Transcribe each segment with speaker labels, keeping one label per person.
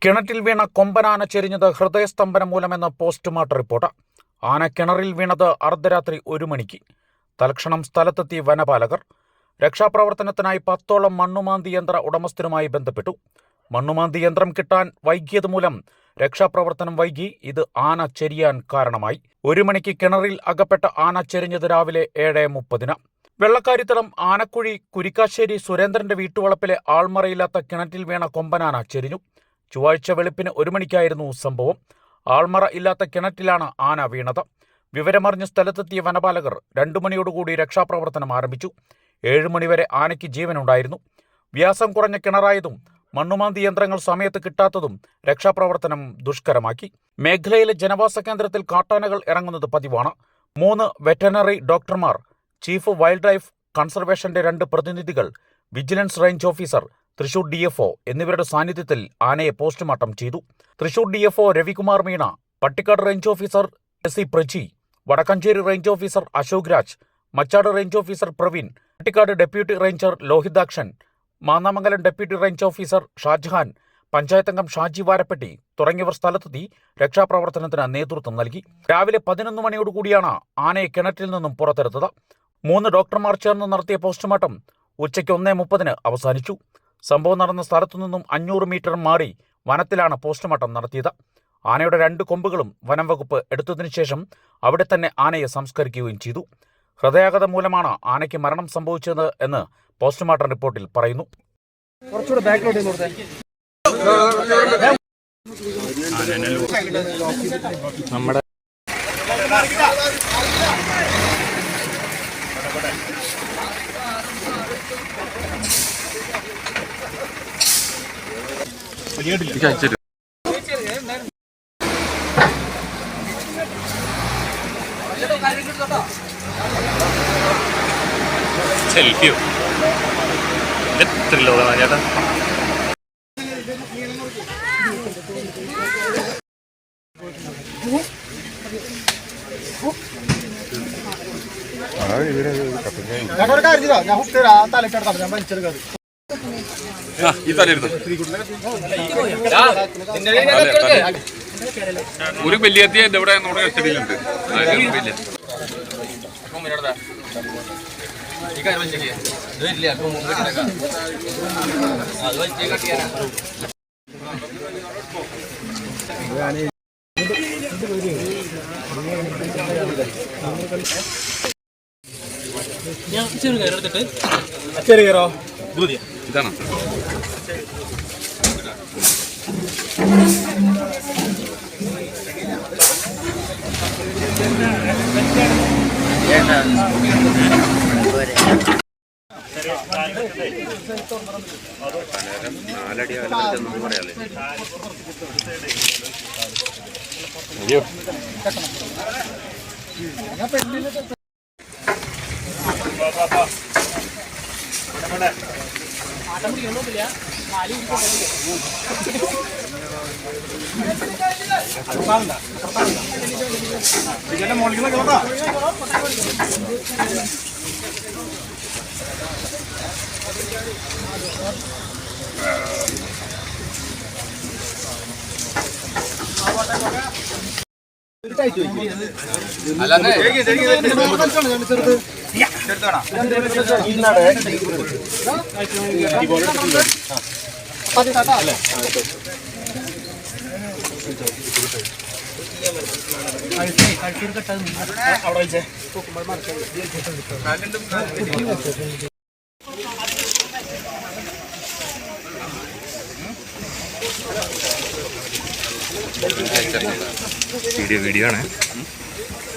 Speaker 1: കിണറ്റിൽ വീണ കൊമ്പനാന ചെരിഞ്ഞത് ഹൃദയസ്തംഭനം മൂലമെന്ന് postmortem report. ആന കിണറിൽ വീണത് അർദ്ധരാത്രി 1 മണിക്ക്. തൽക്ഷണം സ്ഥലത്തെത്തി വനപാലകർ. രക്ഷാപ്രവർത്തനത്തിനായി 10ഓളം മണ്ണുമാന്തി യന്ത്ര ഉടമസ്ഥരുമായി ബന്ധപ്പെട്ടു. മണ്ണുമാന്തി യന്ത്രം കിട്ടാൻ വൈകിയത് മൂലം രക്ഷാപ്രവർത്തനം വൈകി. ഇത് ആന ചെരിയാൻ കാരണമായി. 1 മണിക്ക് കിണറിൽ അകപ്പെട്ട ആന ചെരിഞ്ഞത് രാവിലെ 7:30-ന്. വെള്ളക്കാരിത്തളം ആനക്കുഴി കുരിക്കാശ്ശേരി സുരേന്ദ്രന്റെ വീട്ടുവളപ്പിലെ ആൾമറയില്ലാത്ത കിണറ്റിൽ വീണ കൊമ്പനാന ചെരിഞ്ഞു. ചൊവ്വാഴ്ച വെളുപ്പിന് 1 മണിക്കായിരുന്നു സംഭവം. ആൾമറ ഇല്ലാത്ത കിണറ്റിലാണ് ആന വീണത്. വിവരമറിഞ്ഞ് സ്ഥലത്തെത്തിയ വനപാലകർ 2 മണിയോടുകൂടി രക്ഷാപ്രവർത്തനം ആരംഭിച്ചു. 7 മണിവരെ ആനയ്ക്ക് ജീവനുണ്ടായിരുന്നു. വ്യാസം കുറഞ്ഞ കിണറായതും മണ്ണുമാന്തി യന്ത്രങ്ങൾ സമയത്ത് കിട്ടാത്തതും രക്ഷാപ്രവർത്തനം ദുഷ്കരമാക്കി. മേഖലയിലെ ജനവാസ കേന്ദ്രത്തിൽ കാട്ടാനകൾ ഇറങ്ങുന്നത് പതിവാണ്. 3 വെറ്ററിനറി ഡോക്ടർമാർ, ചീഫ് വൈൽഡ് ലൈഫ് കൺസർവേഷന്റെ 2 പ്രതിനിധികൾ, vigilance range officer, Thrissur DFO എന്നിവരുടെ സാന്നിധ്യത്തിൽ ആനയെ പോസ്റ്റ്മോർട്ടം ചെയ്തു. Thrissur DFO Ravikumar Meena, Pattikkad range officer SC Praji, Vadakkanchery range officer Ashok Raj, Machad range officer Praveen, Pattikkad deputy ranger Lohithakshan, Mannamangalam deputy range officer Shajahan, പഞ്ചായത്തംഗം ഷാജി വാരപ്പെട്ടി തുടങ്ങിയവർ സ്ഥലത്തെത്തി രക്ഷാപ്രവർത്തനത്തിന് നേതൃത്വം നൽകി. രാവിലെ 11 മണിയോടുകൂടിയാണ് ആനയെ കിണറ്റിൽ നിന്നും പുറത്തെടുത്തത്. 3 ഡോക്ടർമാർ ചേർന്ന് നടത്തിയ പോസ്റ്റ്മോർട്ടം ഉച്ചയ്ക്ക് 1:30-ന് അവസാനിച്ചു. സംഭവം നടന്ന സ്ഥലത്തുനിന്നും 500 മീറ്റർ മാറി വനത്തിലാണ് പോസ്റ്റ്മോർട്ടം നടത്തിയത്. ആനയുടെ 2 കൊമ്പുകളും വനം വകുപ്പ് എടുത്തതിനു ശേഷം അവിടെ തന്നെ ആനയെ സംസ്കരിക്കുകയും ചെയ്തു. ഹൃദയാഘാതം മൂലമാണ് ആനയ്ക്ക് മരണം സംഭവിച്ചത് എന്ന് പോസ്റ്റ്മോർട്ടം റിപ്പോർട്ടിൽ പറയുന്നു.
Speaker 2: സെൽഫിയോ എത്രല്ലോ ചേട്ടാ.
Speaker 3: ഒരു വലിയ ഇവിടെ നമ്മുടെ കസ്റ്റഡിയിലുണ്ട്. ഇതാണ് നാലടി അകലം പറയാല്ലേ.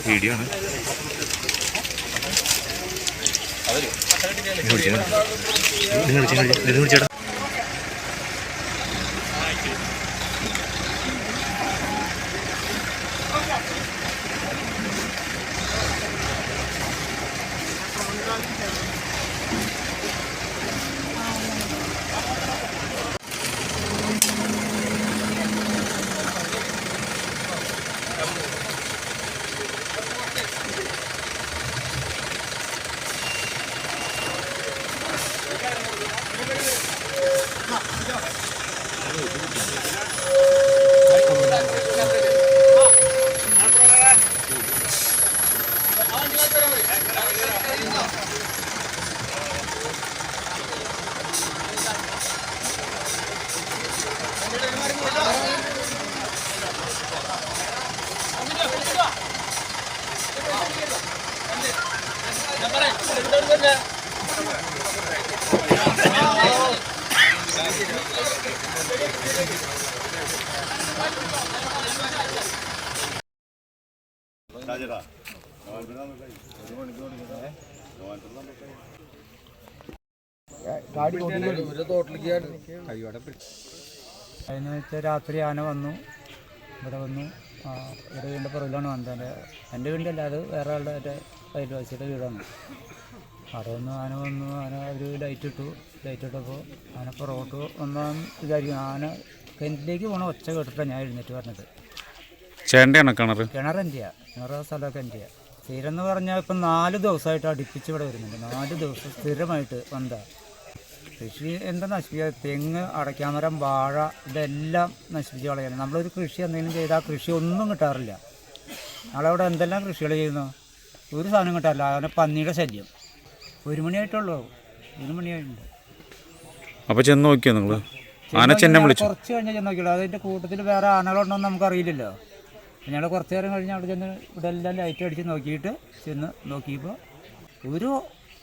Speaker 3: വീഡിയോ ആണ്. ചേട്ടാ
Speaker 2: അതിന് വെച്ചാൽ രാത്രി ആന വന്നു, ഇവിടെ വന്നു. ഇവിടെ വീടിൻ്റെ പുറകിലാണ് വന്നത്. എൻ്റെ വീടിൻ്റെ അല്ല, അത് വേറെ ആളുടെ എൻ്റെ അയൽവാസിയുടെ വീടാണ്. അവിടെ വന്നു ആന വന്നു. ആന ഒരു ലൈറ്റ് ഇട്ടപ്പോൾ ആന പുറകോട്ട് വന്നാന്ന് വിചാരിക്കുന്നു. ആന കിണറ്റിലേക്ക് പോകണ ഒച്ച കേട്ടിട്ടാണ് ഞാൻ എഴുന്നേറ്റ് പറഞ്ഞത്.
Speaker 1: ചേട്ടൻ്റെയാണോ കിണർ?
Speaker 2: കിണറെൻ്റെയാണ്, കിണർ സ്ഥലമൊക്കെ എൻ്റെയാണ്. സ്ഥിരം എന്ന് പറഞ്ഞാൽ ഇപ്പം 4 ദിവസമായിട്ട് അടുപ്പിച്ച് ഇവിടെ വരുന്നുണ്ട്. 4 ദിവസം സ്ഥിരമായിട്ട് വന്നതാ. കൃഷി എന്താ നശിപ്പിക്കുക? തെങ്ങ്, അടയ്ക്കാമരം, വാഴ ഇതെല്ലാം നശിപ്പിച്ച് കളയാണ്. നമ്മളൊരു കൃഷി എന്തെങ്കിലും ചെയ്താൽ കൃഷി ഒന്നും കിട്ടാറില്ല. നമ്മളവിടെ എന്തെല്ലാം കൃഷികൾ ചെയ്യുന്നു, ഒരു സാധനം കിട്ടാറില്ല. അങ്ങനെ പന്നിയുടെ ശല്യം 1 മണിയായിട്ടുള്ളൂ, 1 മണിയായിട്ടുണ്ട്.
Speaker 1: അപ്പോൾ ചെന്ന് നോക്കിയോ നിങ്ങൾ? ആന ചെന്നെ വിളിച്ചു?
Speaker 2: കുറച്ച് കഴിഞ്ഞാൽ ചെന്ന് നോക്കിയുള്ളൂ. അതിൻ്റെ കൂട്ടത്തിൽ വേറെ ആനകളുണ്ടോ എന്ന് നമുക്കറിയില്ലല്ലോ. ഞങ്ങൾ കുറച്ച് നേരം കഴിഞ്ഞ് അവിടെ ചെന്ന് ഇവിടെ എല്ലാം ലൈറ്റ് അടിച്ച് നോക്കിയിട്ട് ചെന്ന് നോക്കിയപ്പോൾ ഒരു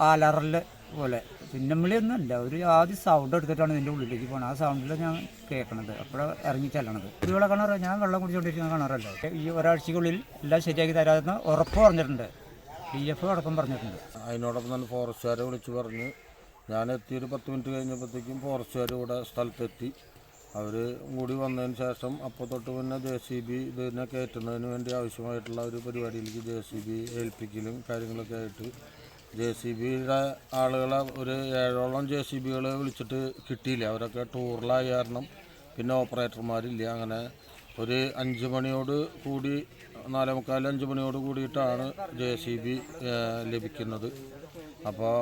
Speaker 2: അലറൽ പോലെ, ചിന്നമ്മിളിയൊന്നുമല്ല, ഒരു ആദ്യം സൗണ്ട് എടുത്തിട്ടാണ് ഇതിൻ്റെ ഉള്ളിലേക്ക് പോകുന്നത്. ആ സൗണ്ടിൽ ഞാൻ കേൾക്കണത്, അപ്പോഴാണ് ഇറങ്ങി ചെല്ലണത്. കുടിവെള്ള കിണർ, ഞാൻ വെള്ളം കുടിച്ചുകൊണ്ടിരിക്കുന്ന കിണറല്ലേ. ഈ ഒരാഴ്ചക്കുള്ളിൽ എല്ലാം ശരിയാക്കി തരാമെന്ന് ഉറപ്പ് പറഞ്ഞിട്ടുണ്ട്. DF അടക്കം പറഞ്ഞിട്ടുണ്ട്.
Speaker 4: അതിനോടൊപ്പം തന്നെ ഫോറസ്റ്റുകാരെ വിളിച്ച് പറഞ്ഞ് ഞാൻ എത്തിയൊരു 10 മിനിറ്റ് കഴിഞ്ഞപ്പോഴത്തേക്കും ഫോറസ്റ്റുകാർ ഇവിടെ സ്ഥലത്തെത്തി. അവർ കൂടി വന്നതിന് ശേഷം അപ്പോൾ തൊട്ട് പിന്നെ JCB ഇതിനെ കയറ്റുന്നതിന് വേണ്ടി ആവശ്യമായിട്ടുള്ള ഒരു പരിപാടിയിലേക്ക് JCB ഏൽപ്പിക്കലും കാര്യങ്ങളൊക്കെ ആയിട്ട് JCBയുടെ ആളുകളെ ഒരു 7ഓളം JCBകളെ വിളിച്ചിട്ട് കിട്ടിയില്ല. അവരൊക്കെ ടൂറിലായ കാരണം പിന്നെ ഓപ്പറേറ്റർമാരില്ല. അങ്ങനെ ഒരു 5 മണിയോട് കൂടി 4:45-5 മണിയോട് കൂടിയിട്ടാണ് JCB ലഭിക്കുന്നത്. അപ്പോൾ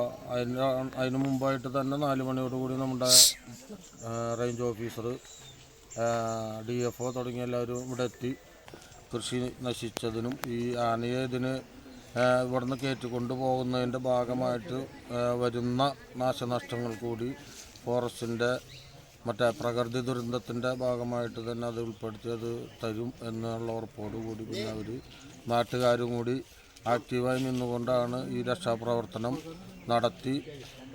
Speaker 4: അതിന് മുമ്പായിട്ട് തന്നെ 4 മണിയോട് കൂടി നമ്മുടെ റേഞ്ച് ഓഫീസർ, DFO തുടങ്ങിയ എല്ലാവരും ഇവിടെ എത്തി കൃഷി നശിച്ചതിനും ഈ ആനയെ ഇതിന് ഇവിടുന്ന് കയറ്റിക്കൊണ്ട് പോകുന്നതിൻ്റെ ഭാഗമായിട്ട് വരുന്ന നാശനഷ്ടങ്ങൾ കൂടി ഫോറസ്റ്റിൻ്റെ മറ്റേ പ്രകൃതി ദുരന്തത്തിൻ്റെ ഭാഗമായിട്ട് തന്നെ അത് ഉൾപ്പെടുത്തി അത് തരും എന്നുള്ള ഉറപ്പോടു കൂടി പിന്നെ അവർ നാട്ടുകാരും കൂടി ആക്റ്റീവായി നിന്നുകൊണ്ടാണ് ഈ രക്ഷാപ്രവർത്തനം നടത്തി.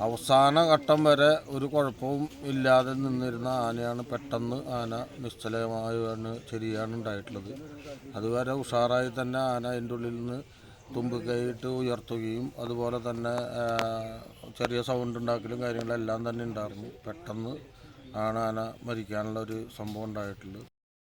Speaker 4: അവസാന ഘട്ടം വരെ ഒരു കുഴപ്പവും ഇല്ലാതെ നിന്നിരുന്ന ആനയാണ് പെട്ടെന്ന് ആന നിശ്ചലമായാണ് ശരിയാണ് ഉണ്ടായിട്ടുള്ളത്. അതുവരെ ഉഷാറായി തന്നെ ആന അതിൻ്റെ ഉള്ളിൽ നിന്ന് തുമ്പിക്കൈയിട്ട് ഉയർത്തുകയും അതുപോലെ തന്നെ ചെറിയ സൗണ്ട് ഉണ്ടാക്കലും കാര്യങ്ങളെല്ലാം തന്നെ ഉണ്ടായിരുന്നു. പെട്ടെന്ന് ആണ് ആന മരിക്കാനുള്ള ഒരു സംഭവം ഉണ്ടായിട്ടുള്ളത്.